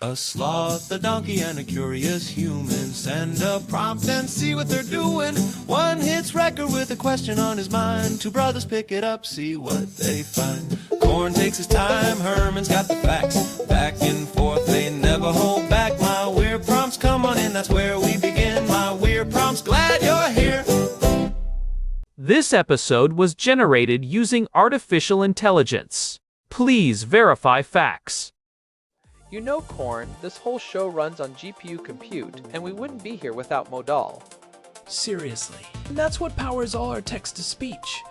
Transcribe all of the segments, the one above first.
A sloth, a donkey, and a curious human. Send a prompt and see what they're doing. One hits record with a question on his mind. Two brothers pick it up, see what they find. Corn takes his time, Herman's got the facts. Back and forth, they never hold back. My weird prompts, come on in, that's where we begin. My weird prompts, glad you're here. This episode was generated using artificial intelligence. Please verify facts. You know, Corn, this whole show runs on GPU compute, and we wouldn't be here without Modal. Seriously. And that's what powers all our text-to-speech.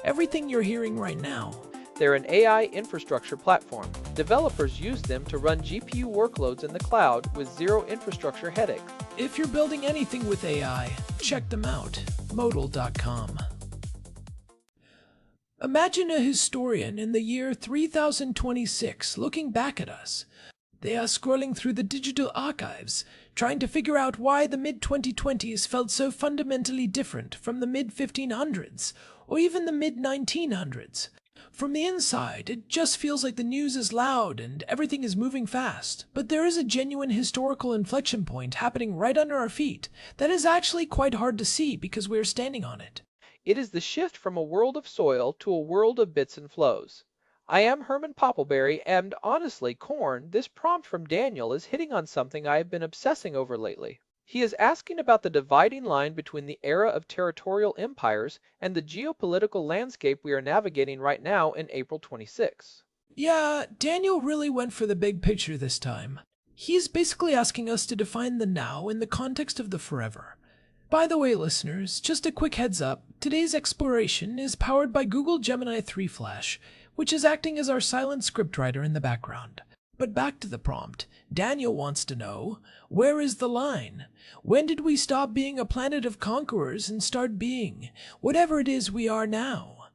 Everything you're hearing right now. They're an AI infrastructure platform. Developers use them to run GPU workloads in the cloud with zero infrastructure headache. If you're building anything with AI, check them out. Modal.com. Imagine a historian in the year 3026 looking back at us. They are scrolling through the digital archives, trying to figure out why the mid-2020s felt so fundamentally different from the mid-1500s, or even the mid-1900s. From the inside, it just feels like the news is loud and everything is moving fast. But there is a genuine historical inflection point happening right under our feet that is actually quite hard to see because we are standing on it. It is the shift from a world of soil to a world of bits and flows. I am Herman Poppleberry, and honestly, Corn, this prompt from Daniel is hitting on something I have been obsessing over lately. He is asking about the dividing line between the era of territorial empires and the geopolitical landscape we are navigating right now in April 26. Yeah, Daniel really went for the big picture this time. He's basically asking us to define the now in the context of the forever. By the way, listeners, just a quick heads up, today's exploration is powered by Google Gemini 3 Flash, which is acting as our silent scriptwriter in the background. But back to the prompt. Daniel wants to know, where is the line? When did we stop being a planet of conquerors and start being whatever it is we are now?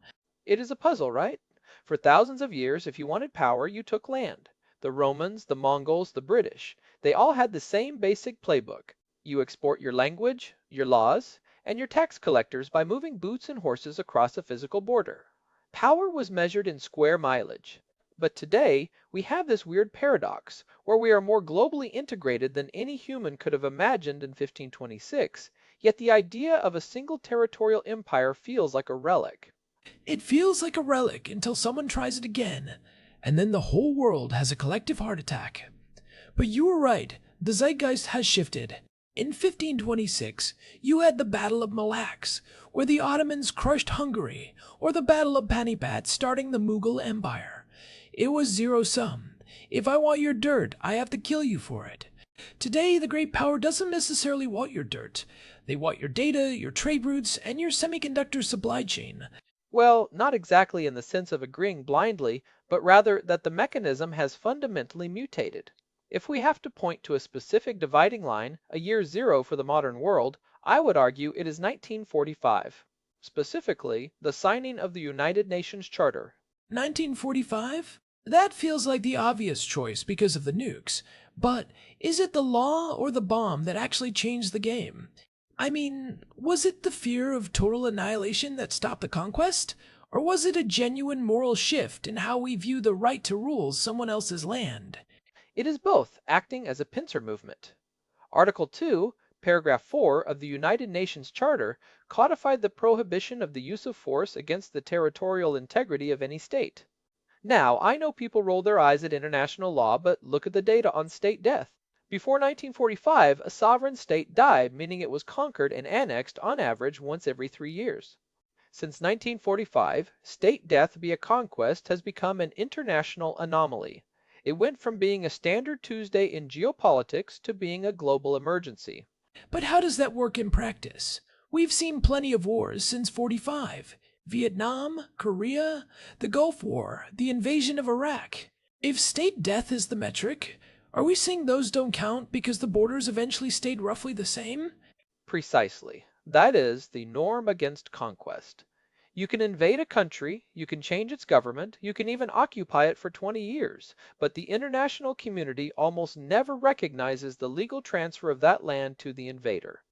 It is a puzzle, right? For thousands of years, if you wanted power, you took land. The Romans, the Mongols, the British, they all had the same basic playbook. You export your language, your laws, and your tax collectors by moving boots and horses across a physical border. Power was measured in square mileage. But today, we have this weird paradox, where we are more globally integrated than any human could have imagined in 1526, yet the idea of a single territorial empire feels like a relic. It feels like a relic until someone tries it again, and then the whole world has a collective heart attack. But you were right, the zeitgeist has shifted. In 1526, you had the Battle of Mille Lacs, where the Ottomans crushed Hungary, or the Battle of Panipat starting the Mughal Empire. It was zero-sum. If I want your dirt, I have to kill you for it. Today, the great power doesn't necessarily want your dirt. They want your data, your trade routes, and your semiconductor supply chain. Well, not exactly in the sense of agreeing blindly, but rather that the mechanism has fundamentally mutated. If we have to point to a specific dividing line, a year zero for the modern world, I would argue it is 1945. Specifically, the signing of the United Nations Charter. 1945? That feels like the obvious choice because of the nukes. But is it the law or the bomb that actually changed the game? I mean, was it the fear of total annihilation that stopped the conquest? Or was it a genuine moral shift in how we view the right to rule someone else's land? It is both, acting as a pincer movement. Article 2, Paragraph 4 of the United Nations Charter codified the prohibition of the use of force against the territorial integrity of any state. Now, I know people roll their eyes at international law, but look at the data on state death. Before 1945, a sovereign state died, meaning it was conquered and annexed on average once every 3 years. Since 1945, state death via conquest has become an international anomaly. It went from being a standard Tuesday in geopolitics to being a global emergency. But how does that work in practice? We've seen plenty of wars since 45. Vietnam, Korea, the Gulf War, the invasion of Iraq. If state death is the metric, are we saying those don't count because the borders eventually stayed roughly the same? Precisely. That is the norm against conquest. You can invade a country, you can change its government, you can even occupy it for 20 years, but the international community almost never recognizes the legal transfer of that land to the invader.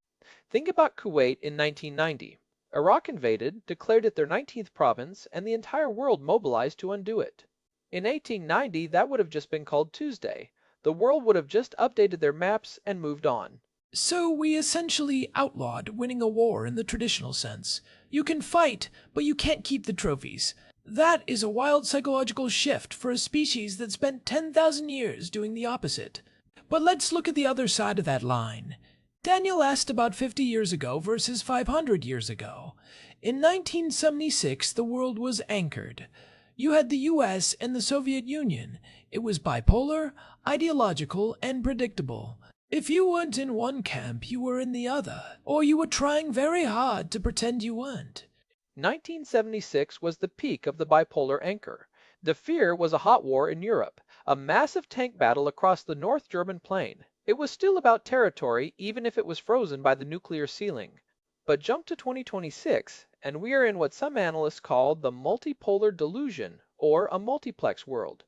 Think about Kuwait in 1990. Iraq invaded, declared it their 19th province, and the entire world mobilized to undo it. In 1890, that would have just been called Tuesday. The world would have just updated their maps and moved on. So we essentially outlawed winning a war in the traditional sense. You can fight, but you can't keep the trophies. That is a wild psychological shift for a species that spent 10,000 years doing the opposite. But let's look at the other side of that line. Daniel asked about 50 years ago versus 500 years ago. In 1976, the world was anchored. You had the US and the Soviet Union. It was bipolar, ideological, and predictable. If you weren't in one camp, you were in the other, or you were trying very hard to pretend you weren't. 1976 was the peak of the bipolar anchor. The fear was a hot war in Europe, a massive tank battle across the North German plain. It was still about territory, even if it was frozen by the nuclear ceiling. But jump to 2026, and we are in what some analysts call the multipolar delusion, or a multiplex world.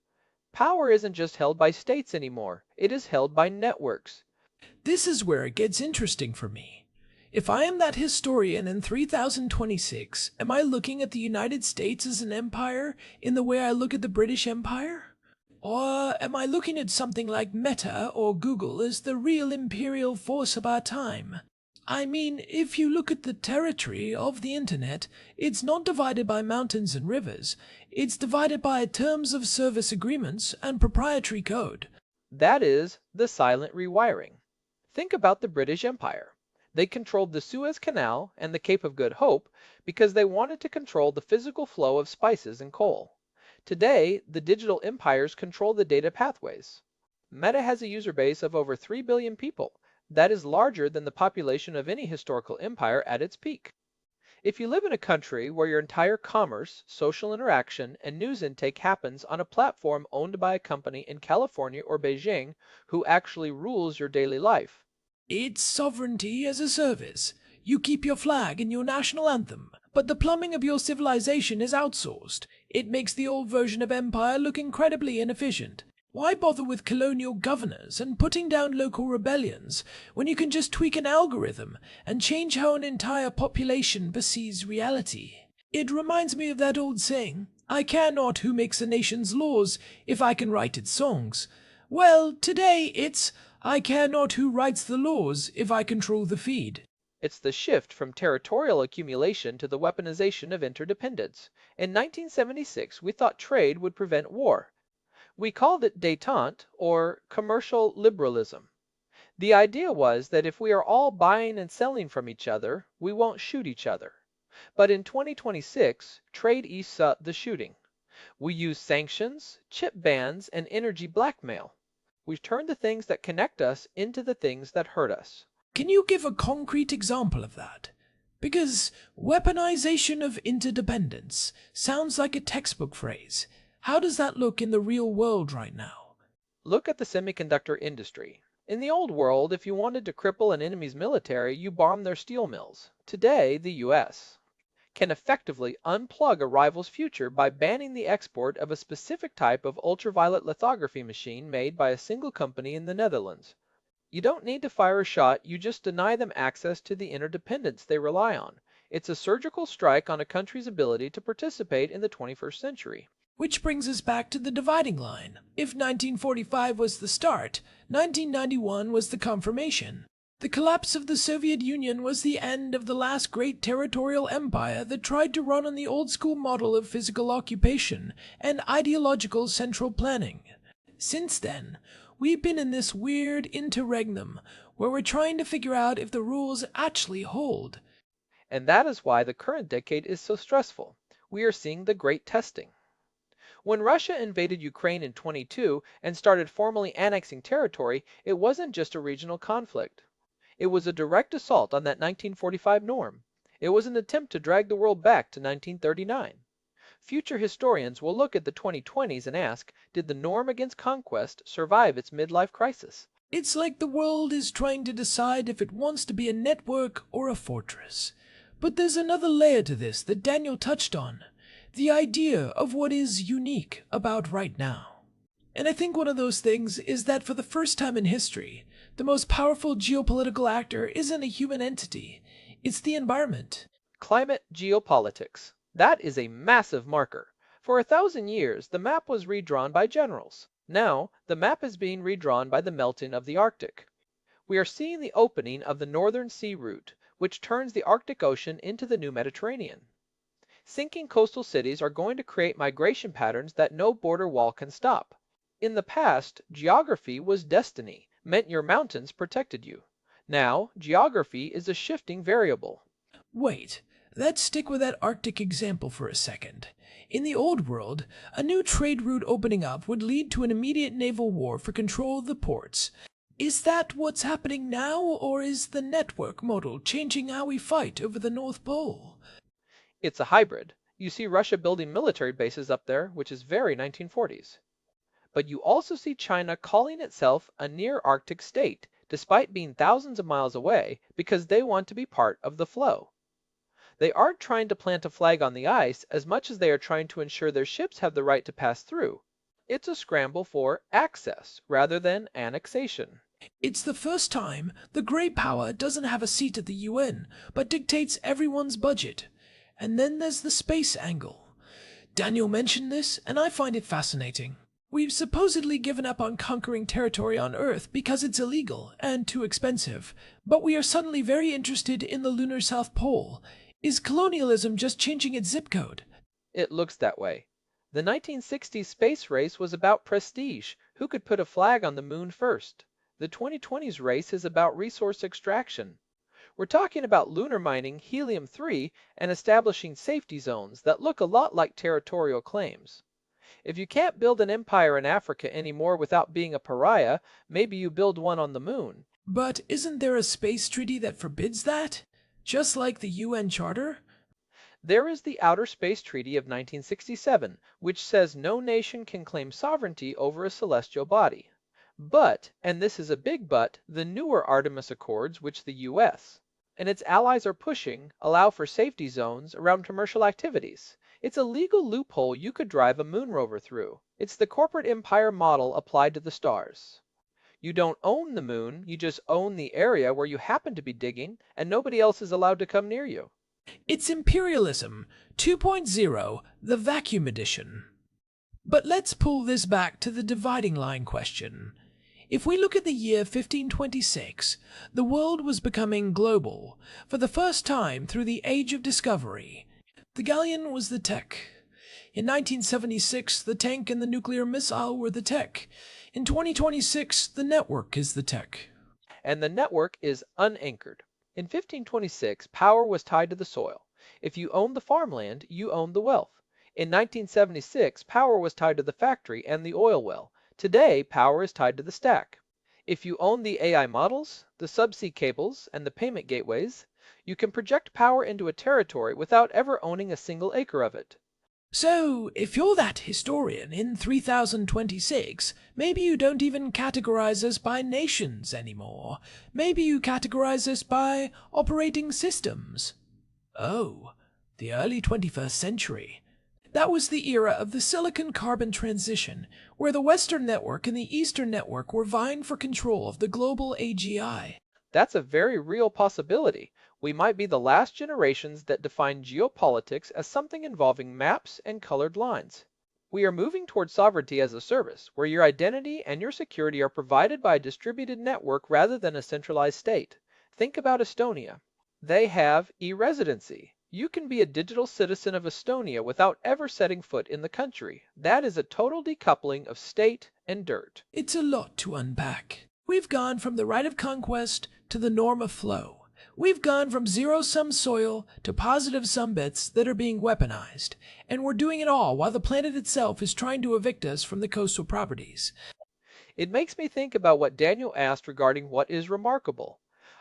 Power isn't just held by states anymore, it is held by networks. This is where it gets interesting for me. If I am that historian in 3026, am I looking at the United States as an empire in the way I look at the British Empire? Or am I looking at something like Meta or Google as the real imperial force of our time? I mean, if you look at the territory of the internet, it's not divided by mountains and rivers. It's divided by terms of service agreements and proprietary code. That is the silent rewiring. Think about the British Empire. They controlled the Suez Canal and the Cape of Good Hope because they wanted to control the physical flow of spices and coal. Today, the digital empires control the data pathways. Meta has a user base of over 3 billion people. That is larger than the population of any historical empire at its peak. If you live in a country where your entire commerce, social interaction, and news intake happens on a platform owned by a company in California or Beijing who actually rules your daily life, It's sovereignty as a service. You keep your flag and your national anthem, but the plumbing of your civilization is outsourced. It makes the old version of empire look incredibly inefficient. Why bother with colonial governors and putting down local rebellions when you can just tweak an algorithm and change how an entire population perceives reality? It reminds me of that old saying, I care not who makes a nation's laws if I can write its songs. Well, today it's, I care not who writes the laws if I control the feed. it's the shift from territorial accumulation to the weaponization of interdependence. In 1976, we thought trade would prevent war. We called it détente, or commercial liberalism. The idea was that if we are all buying and selling from each other, we won't shoot each other. But in 2026, trade eats up the shooting. We use sanctions, chip bans, and energy blackmail. We've turned the things that connect us into the things that hurt us. Can you give a concrete example of that? Because weaponization of interdependence sounds like a textbook phrase. How does that look in the real world right now? Look at the semiconductor industry. In the old world, if you wanted to cripple an enemy's military, you bombed their steel mills. Today, the US can effectively unplug a rival's future by banning the export of a specific type of ultraviolet lithography machine made by a single company in the Netherlands. You don't need to fire a shot, you just deny them access to the interdependence they rely on. It's a surgical strike on a country's ability to participate in the 21st century. Which brings us back to the dividing line. If 1945 was the start, 1991 was the confirmation. The collapse of the Soviet Union was the end of the last great territorial empire that tried to run on the old-school model of physical occupation and ideological central planning. Since then, we've been in this weird interregnum where we're trying to figure out if the rules actually hold. And that is why the current decade is so stressful. We are seeing the great testing. When Russia invaded Ukraine in 22 and started formally annexing territory, it wasn't just a regional conflict. It was a direct assault on that 1945 norm. It was an attempt to drag the world back to 1939. Future historians will look at the 2020s and ask, did the norm against conquest survive its midlife crisis? It's like the world is trying to decide if it wants to be a network or a fortress. But there's another layer to this that Daniel touched on. The idea of what is unique about right now. And I think one of those things is that for the first time in history, the most powerful geopolitical actor isn't a human entity, it's the environment. Climate geopolitics. That is a massive marker. For 1,000 years, the map was redrawn by generals. Now, the map is being redrawn by the melting of the Arctic. We are seeing the opening of the northern sea route, which turns the Arctic Ocean into the new Mediterranean. Sinking coastal cities are going to create migration patterns that no border wall can stop. In the past, geography was destiny, meant your mountains protected you. Now, geography is a shifting variable. Wait, let's stick with that Arctic example for a second. In the old world, a new trade route opening up would lead to an immediate naval war for control of the ports. Is that what's happening now, or is the network model changing how we fight over the North Pole? It's a hybrid. You see Russia building military bases up there, which is very 1940s. But you also see China calling itself a near Arctic state, despite being thousands of miles away, because they want to be part of the flow. They aren't trying to plant a flag on the ice as much as they are trying to ensure their ships have the right to pass through. It's a scramble for access rather than annexation. It's the first time the great power doesn't have a seat at the UN, but dictates everyone's budget. And then there's the space angle. Daniel mentioned this, and I find it fascinating. We've supposedly given up on conquering territory on Earth because it's illegal and too expensive, but we are suddenly very interested in the lunar South Pole. Is colonialism just changing its zip code? It looks that way. The 1960s space race was about prestige, who could put a flag on the moon first. The 2020s race is about resource extraction. We're talking about lunar mining helium-3 and establishing safety zones that look a lot like territorial claims. If you can't build an empire in Africa anymore without being a pariah, maybe you build one on the moon. But isn't there a space treaty that forbids that? Just like the UN Charter? There is the Outer Space Treaty of 1967, which says no nation can claim sovereignty over a celestial body. But, and this is a big but, the newer Artemis Accords, which the US and its allies are pushing, allow for safety zones around commercial activities. It's a legal loophole you could drive a moon rover through. It's the corporate empire model applied to the stars. You don't own the moon, you just own the area where you happen to be digging, and nobody else is allowed to come near you. It's imperialism 2.0, the vacuum edition. But let's pull this back to the dividing line question. If we look at the year 1526, the world was becoming global for the first time through the Age of Discovery. The galleon was the tech. In 1976, the tank and the nuclear missile were the tech. In 2026, the network is the tech. And the network is unanchored. In 1526, power was tied to the soil. If you owned the farmland, you owned the wealth. In 1976, power was tied to the factory and the oil well. Today, power is tied to the stack. If you own the AI models, the subsea cables, and the payment gateways, you can project power into a territory without ever owning a single acre of it. So, if you're that historian in 3026, maybe you don't even categorize us by nations anymore. Maybe you categorize us by operating systems. Oh, the early 21st century. That was the era of the silicon-carbon transition, where the Western network and the Eastern network were vying for control of the global AGI. That's a very real possibility. We might be the last generations that define geopolitics as something involving maps and colored lines. We are moving towards sovereignty as a service, where your identity and your security are provided by a distributed network rather than a centralized state. Think about Estonia. They have e-residency. You can be a digital citizen of Estonia without ever setting foot in the country. That is a total decoupling of state and dirt. It's a lot to unpack. We've gone from the right of conquest to the norm of flow. We've gone from zero-sum soil to positive-sum bits that are being weaponized. And we're doing it all while the planet itself is trying to evict us from the coastal properties. It makes me think about what Daniel asked regarding what is remarkable.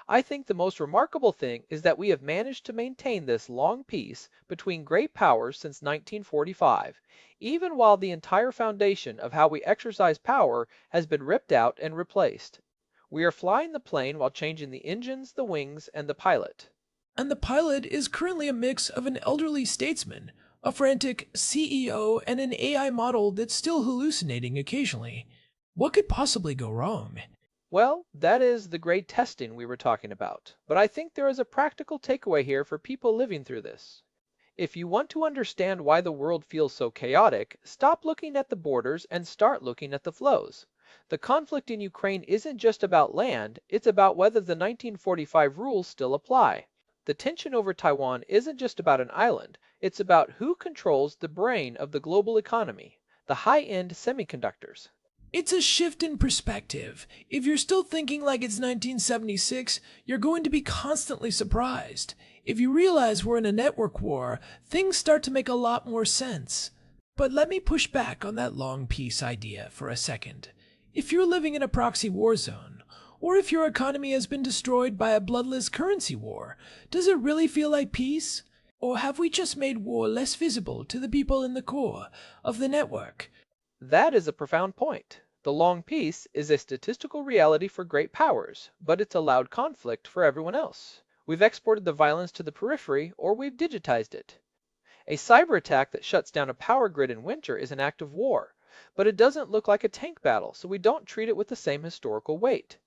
I think the most remarkable thing is that we have managed to maintain this long peace between great powers since 1945, even while the entire foundation of how we exercise power has been ripped out and replaced. We are flying the plane while changing the engines, the wings, and the pilot. And the pilot is currently a mix of an elderly statesman, a frantic CEO, and an AI model that's still hallucinating occasionally. What could possibly go wrong? Well, that is the great testing we were talking about. But I think there is a practical takeaway here for people living through this. If you want to understand why the world feels so chaotic, stop looking at the borders and start looking at the flows. The conflict in Ukraine isn't just about land, it's about whether the 1945 rules still apply. The tension over Taiwan isn't just about an island, it's about who controls the brain of the global economy, the high-end semiconductors. It's a shift in perspective. If you're still thinking like it's 1976, you're going to be constantly surprised. If you realize we're in a network war, things start to make a lot more sense. But let me push back on that long peace idea for a second. If you're living in a proxy war zone, or if your economy has been destroyed by a bloodless currency war, does it really feel like peace? Or have we just made war less visible to the people in the core of the network? That is a profound point. The long peace is a statistical reality for great powers, but it's allowed conflict for everyone else. We've exported the violence to the periphery, or we've digitized it. A cyber attack that shuts down a power grid in winter is an act of war, but it doesn't look like a tank battle, so we don't treat it with the same historical weight.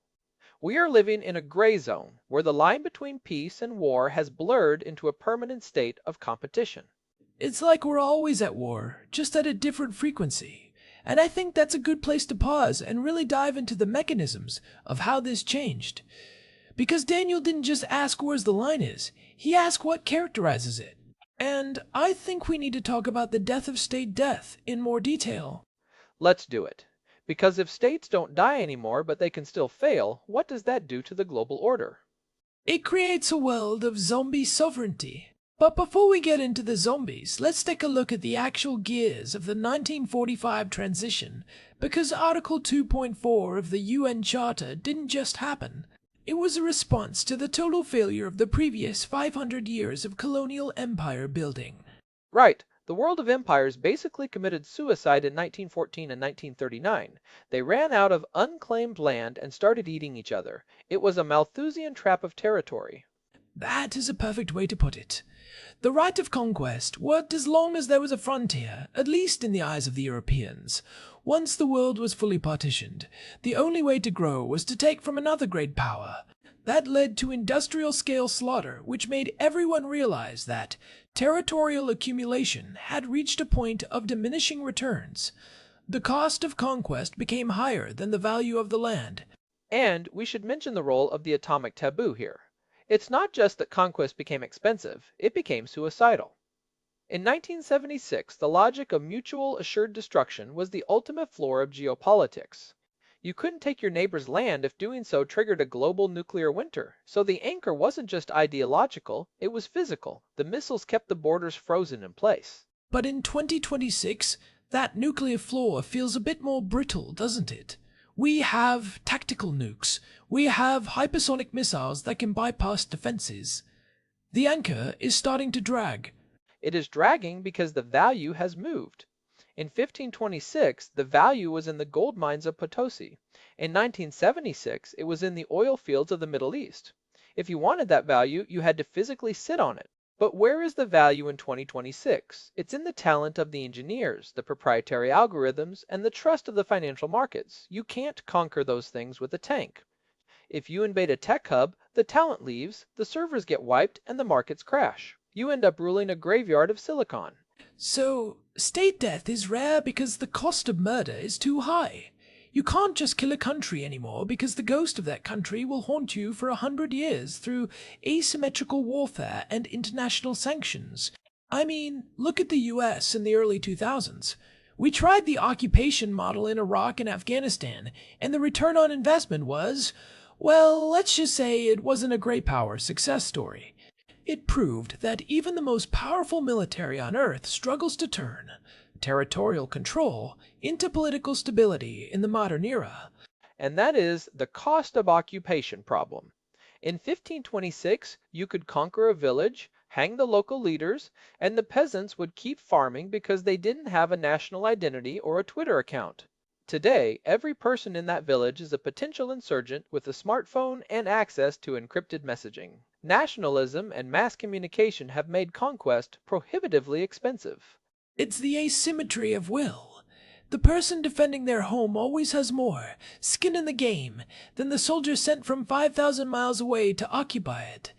We are living in a gray zone, where the line between peace and war has blurred into a permanent state of competition. It's like we're always at war, just at a different frequency. And I think that's a good place to pause and really dive into the mechanisms of how this changed. Because Daniel didn't just ask where the line is, he asked what characterizes it. And I think we need to talk about the death of state death in more detail. Let's do it. Because if states don't die anymore but they can still fail, what does that do to the global order? It creates a world of zombie sovereignty. But before we get into the zombies, let's take a look at the actual gears of the 1945 transition, because Article 2.4 of the UN Charter didn't just happen. It was a response to the total failure of the previous 500 years of colonial empire building. Right. The world of empires basically committed suicide in 1914 and 1939. They ran out of unclaimed land and started eating each other. It was a Malthusian trap of territory. That is a perfect way to put it. The right of conquest worked as long as there was a frontier, at least in the eyes of the Europeans. Once the world was fully partitioned, the only way to grow was to take from another great power. That led to industrial-scale slaughter, which made everyone realize that territorial accumulation had reached a point of diminishing returns. The cost of conquest became higher than the value of the land. And we should mention the role of the atomic taboo here. It's not just that conquest became expensive, it became suicidal. In 1976, the logic of mutual assured destruction was the ultimate floor of geopolitics. You couldn't take your neighbor's land if doing so triggered a global nuclear winter, so the anchor wasn't just ideological, it was physical. The missiles kept the borders frozen in place. But in 2026, that nuclear floor feels a bit more brittle, doesn't it? We have tactical nukes. We have hypersonic missiles that can bypass defenses. The anchor is starting to drag. It is dragging because the value has moved. In 1526, the value was in the gold mines of Potosi. In 1976, it was in the oil fields of the Middle East. If you wanted that value, you had to physically sit on it. But where is the value in 2026? It's in the talent of the engineers, the proprietary algorithms, and the trust of the financial markets. You can't conquer those things with a tank. If you invade a tech hub, the talent leaves, the servers get wiped, and the markets crash. You end up ruling a graveyard of silicon. So, state death is rare because the cost of murder is too high. You can't just kill a country anymore because the ghost of that country will haunt you for 100 years through asymmetrical warfare and international sanctions. I mean, look at the US in the early 2000s. We tried the occupation model in Iraq and Afghanistan, and the return on investment was, well, let's just say it wasn't a great power success story. It proved that even the most powerful military on Earth struggles to turn territorial control into political stability in the modern era. And that is the cost of occupation problem. In 1526, you could conquer a village, hang the local leaders, and the peasants would keep farming because they didn't have a national identity or a Twitter account. Today, every person in that village is a potential insurgent with a smartphone and access to encrypted messaging. Nationalism and mass communication have made conquest prohibitively expensive. It's the asymmetry of will. The person defending their home always has more skin in the game than the soldier sent from 5,000 miles away to occupy it.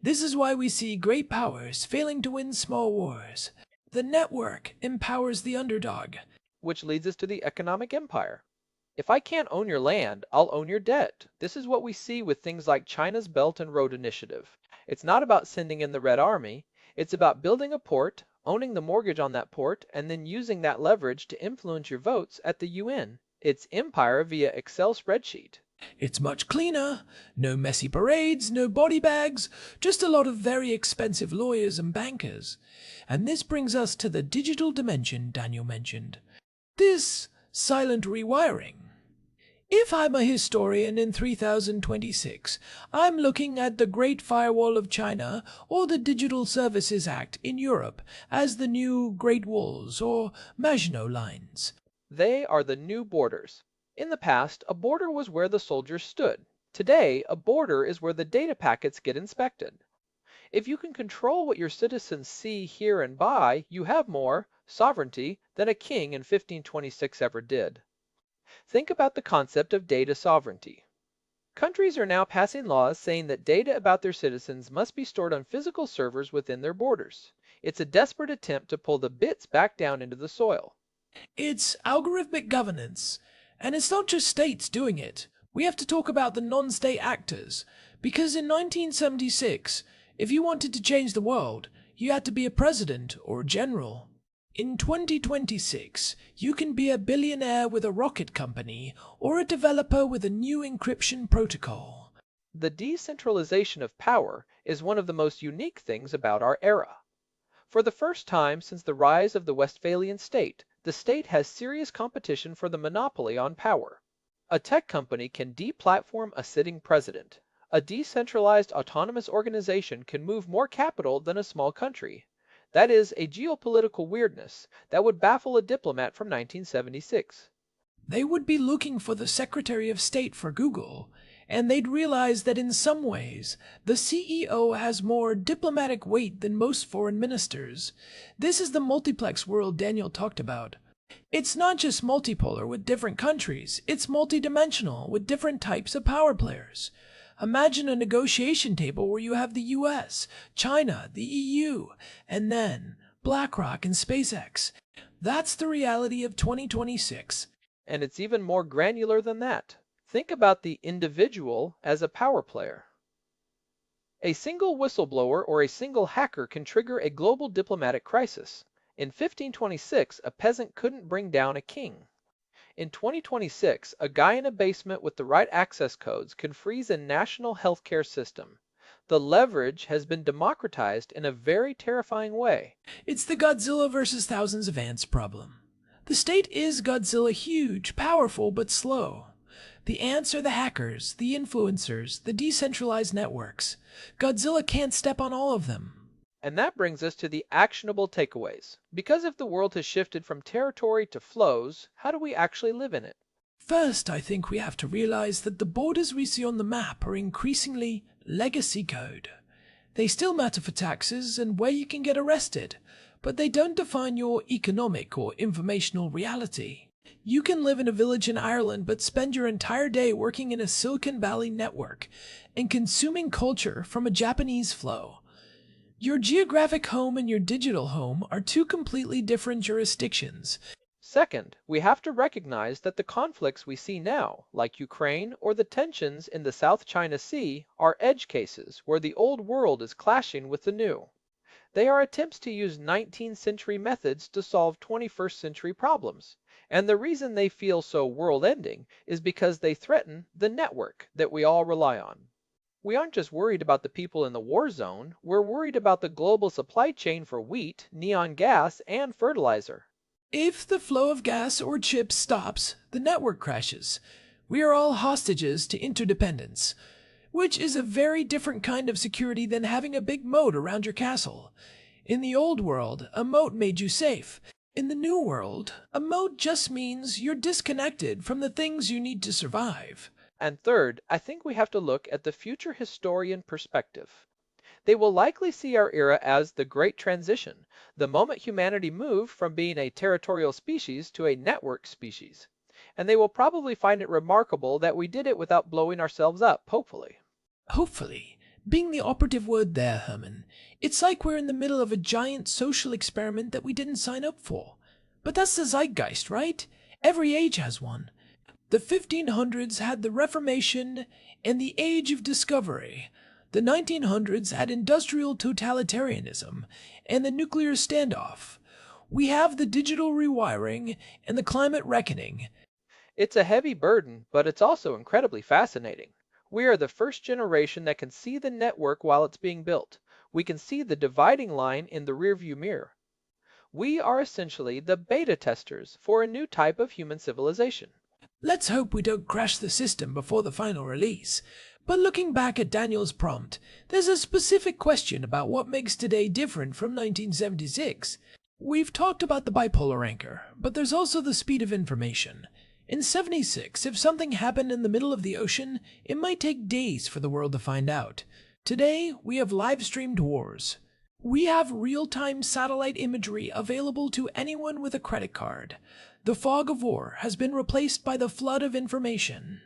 This is why we see great powers failing to win small wars. The network empowers the underdog. Which leads us to the economic empire. If I can't own your land, I'll own your debt. This is what we see with things like China's Belt and Road Initiative. It's not about sending in the Red Army. It's about building a port, owning the mortgage on that port, and then using that leverage to influence your votes at the UN. It's empire via Excel spreadsheet. It's much cleaner. No messy parades, no body bags, just a lot of very expensive lawyers and bankers. And this brings us to the digital dimension Daniel mentioned. This silent rewiring. If I'm a historian in 3026, I'm looking at the Great Firewall of China or the Digital Services Act in Europe as the new Great Walls or Maginot Lines. They are the new borders. In the past, a border was where the soldiers stood. Today, a border is where the data packets get inspected. If you can control what your citizens see, hear, and buy, you have more sovereignty than a king in 1526 ever did. Think about the concept of data sovereignty. Countries are now passing laws saying that data about their citizens must be stored on physical servers within their borders. It's a desperate attempt to pull the bits back down into the soil. It's algorithmic governance. And it's not just states doing it. We have to talk about the non-state actors. Because in 1976, if you wanted to change the world, you had to be a president or a general. In 2026, you can be a billionaire with a rocket company or a developer with a new encryption protocol. The decentralization of power is one of the most unique things about our era. For the first time since the rise of the Westphalian state, the state has serious competition for the monopoly on power. A tech company can deplatform a sitting president. A decentralized autonomous organization can move more capital than a small country. That is a geopolitical weirdness that would baffle a diplomat from 1976. They would be looking for the Secretary of State for Google, and they'd realize that in some ways, the CEO has more diplomatic weight than most foreign ministers. This is the multiplex world Daniel talked about. It's not just multipolar with different countries, it's multidimensional with different types of power players. Imagine a negotiation table where you have the US, China, the EU, and then BlackRock and SpaceX. That's the reality of 2026. And it's even more granular than that. Think about the individual as a power player. A single whistleblower or a single hacker can trigger a global diplomatic crisis. In 1526, a peasant couldn't bring down a king. In 2026, a guy in a basement with the right access codes can freeze a national healthcare system. The leverage has been democratized in a very terrifying way. It's the Godzilla versus thousands of ants problem. The state is Godzilla huge, powerful, but slow. The ants are the hackers, the influencers, the decentralized networks. Godzilla can't step on all of them. And that brings us to the actionable takeaways. Because if the world has shifted from territory to flows, how do we actually live in it? First, I think we have to realize that the borders we see on the map are increasingly legacy code. They still matter for taxes and where you can get arrested, but they don't define your economic or informational reality. You can live in a village in Ireland but spend your entire day working in a Silicon Valley network and consuming culture from a Japanese flow. Your geographic home and your digital home are two completely different jurisdictions. Second, we have to recognize that the conflicts we see now, like Ukraine or the tensions in the South China Sea, are edge cases where the old world is clashing with the new. They are attempts to use 19th century methods to solve 21st century problems. And the reason they feel so world-ending is because they threaten the network that we all rely on. We aren't just worried about the people in the war zone, we're worried about the global supply chain for wheat, neon gas, and fertilizer. If the flow of gas or chips stops, the network crashes. We are all hostages to interdependence, which is a very different kind of security than having a big moat around your castle. In the old world, a moat made you safe. In the new world, a moat just means you're disconnected from the things you need to survive. And third, I think we have to look at the future historian perspective. They will likely see our era as the Great Transition, the moment humanity moved from being a territorial species to a network species. And they will probably find it remarkable that we did it without blowing ourselves up, hopefully. Hopefully. being the operative word there, Herman. It's like we're in the middle of a giant social experiment that we didn't sign up for. But that's the zeitgeist, right? Every age has one. The 1500s had the Reformation and the Age of Discovery. The 1900s had industrial totalitarianism and the nuclear standoff. We have the digital rewiring and the climate reckoning. It's a heavy burden, but it's also incredibly fascinating. We are the first generation that can see the network while it's being built. We can see the dividing line in the rearview mirror. We are essentially the beta testers for a new type of human civilization. Let's hope we don't crash the system before the final release. But looking back at Daniel's prompt, there's a specific question about what makes today different from 1976. We've talked about the bipolar anchor, but there's also the speed of information. In 76, if something happened in the middle of the ocean, it might take days for the world to find out. Today, we have live-streamed wars. We have real-time satellite imagery available to anyone with a credit card. The fog of war has been replaced by the flood of information.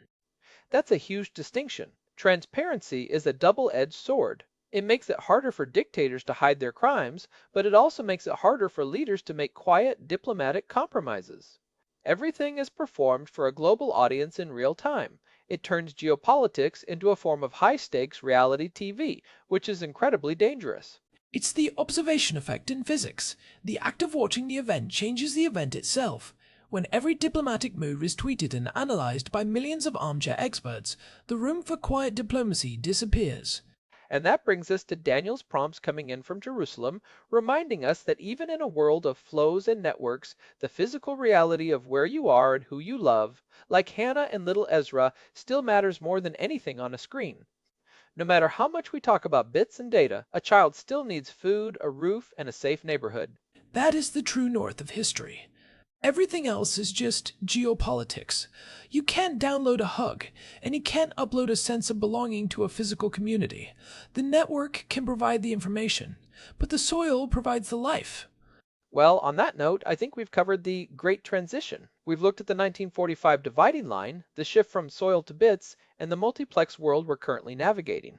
That's a huge distinction. Transparency is a double-edged sword. It makes it harder for dictators to hide their crimes, but it also makes it harder for leaders to make quiet, diplomatic compromises. Everything is performed for a global audience in real time. It turns geopolitics into a form of high-stakes reality TV, which is incredibly dangerous. It's the observation effect in physics. The act of watching the event changes the event itself. When every diplomatic move is tweeted and analyzed by millions of armchair experts, the room for quiet diplomacy disappears. And that brings us to Daniel's prompts coming in from Jerusalem, reminding us that even in a world of flows and networks, the physical reality of where you are and who you love, like Hannah and little Ezra, still matters more than anything on a screen. No matter how much we talk about bits and data, a child still needs food, a roof, and a safe neighborhood. That is the true north of history. Everything else is just geopolitics. You can't download a hug, and you can't upload a sense of belonging to a physical community. The network can provide the information, but the soil provides the life. Well, on that note, I think we've covered the Great Transition. We've looked at the 1945 dividing line, the shift from soil to bits, and the multiplex world we're currently navigating.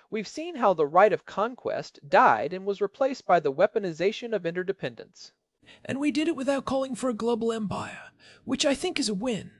We've seen how the right of conquest died and was replaced by the weaponization of interdependence. And we did it without calling for a global empire, which I think is a win.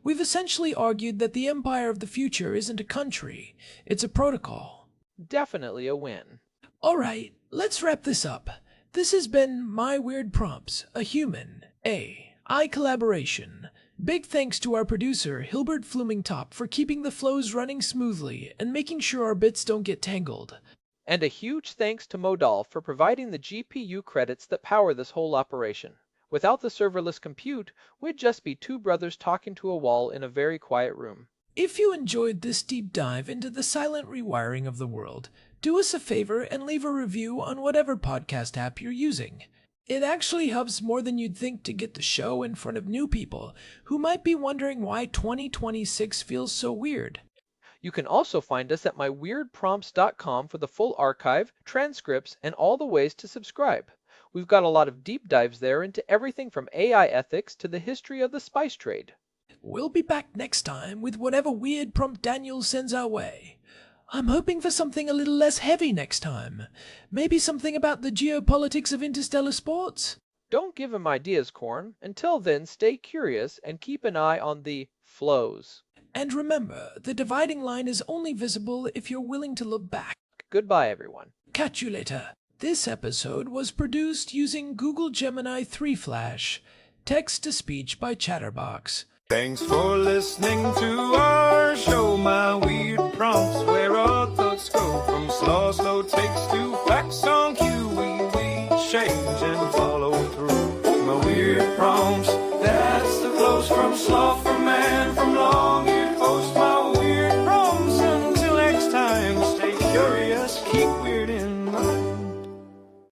We've essentially argued that the empire of the future isn't a country, it's a protocol. Definitely a win. All right, let's wrap this up. This has been My Weird Prompts, a human, AI collaboration. Big thanks to our producer, Hilbert Flumingtop, for keeping the flows running smoothly and making sure our bits don't get tangled. And a huge thanks to Modal for providing the GPU credits that power this whole operation. Without the serverless compute, we'd just be two brothers talking to a wall in a very quiet room. If you enjoyed this deep dive into the silent rewiring of the world, do us a favor and leave a review on whatever podcast app you're using. It actually helps more than you'd think to get the show in front of new people who might be wondering why 2026 feels so weird. You can also find us at myweirdprompts.com for the full archive, transcripts, and all the ways to subscribe. We've got a lot of deep dives there into everything from AI ethics to the history of the spice trade. We'll be back next time with whatever weird prompt Daniel sends our way. I'm hoping for something a little less heavy next time. Maybe something about the geopolitics of interstellar sports? Don't give him ideas, Corn. Until then, stay curious and keep an eye on the flows. And remember, the dividing line is only visible if you're willing to look back. Goodbye, everyone. Catch you later. This episode was produced using Google Gemini 3 Flash. Text-to-speech by Chatterbox. Thanks for listening to our show, My Weird Prompts.